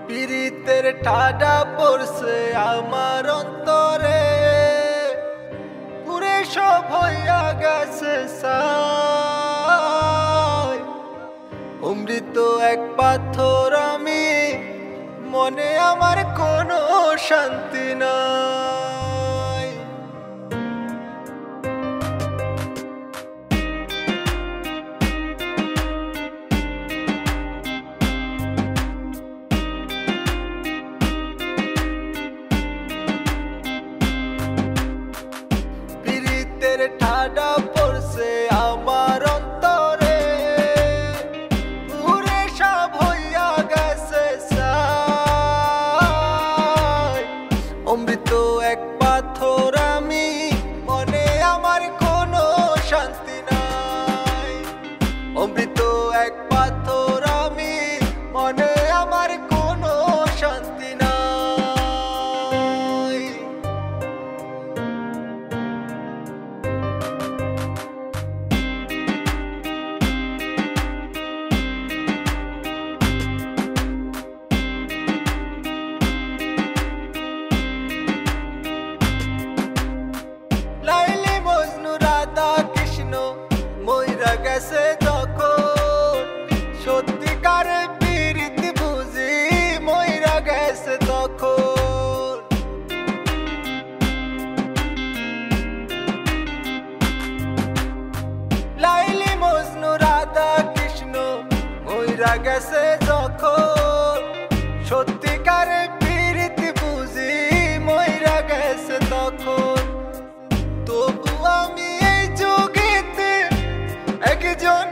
পীড়িতের ঠাডা পড়ছে আমার অন্তরে, পুরে সব হইয়া গেছে ছাই। অমৃত এক পাথর আমি, মনে আমার কোনো শান্তি নাই। পীড়িতের ঠাডা পড়ছে আমার অন্তরে, পুরে সব হইয়া গেছে ছাই। অমৃত এক পাথর আমি, মনে আমার কোনো শান্তি নাই। অমৃত এক পাথর আমি, মনে আমার কোনো শান্তি নাই। লাইলি মজনু রাধা কৃষ্ণ মইরা গেছে তখন, সত্যিকারে পীড়িত বুঝি মইরা গেছে তখন। লাইলি মজনু রাধা কৃষ্ণ মইরা গেছে যখন, সত্যিকারে পীড়িত বুঝি মইরা গেছে তখন। তবু আমি এই যুগেতে একজন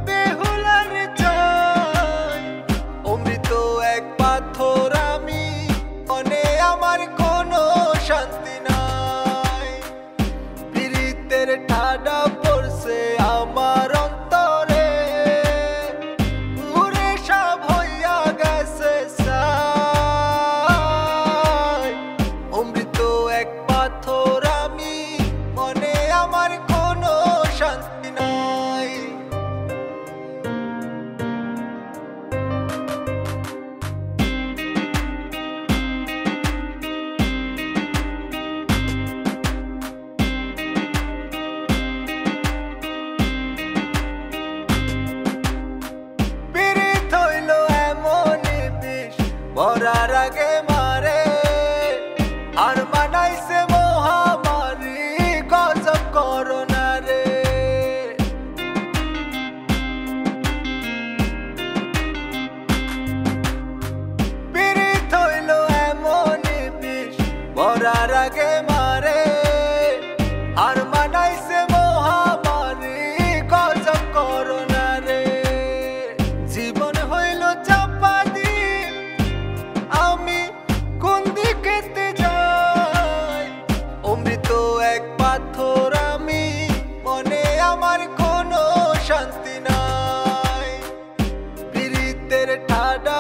বেহুলার চাই। অমৃত এক পাথর আমি, মনে আমার কোনো শান্তি নাই। পীড়িতের ঠাডা পড়ছে আমার অন্তরে, পুরে সব হইয়া গেছে ছাই। অমৃত এক পাথর আমি, মনে আমার কোনো শান্তি নাই। পীড়িত হইল এমনই বিষ, মরার আগে মারে। আর বানাইছে মহামারী, গজব করোনা রে। পীড়িত হইল এমনই বিষ, মরার আগে মারে। আর বানাইছে মহামারী, গজব করোনা রে। জীবন হইল চাপা দ্বীপ, আমি কোন দিকেতে যাই। অমৃত এক পাথর আমি, মনে আমার কোনো শান্তি নাই। পীড়িতের ঠাডা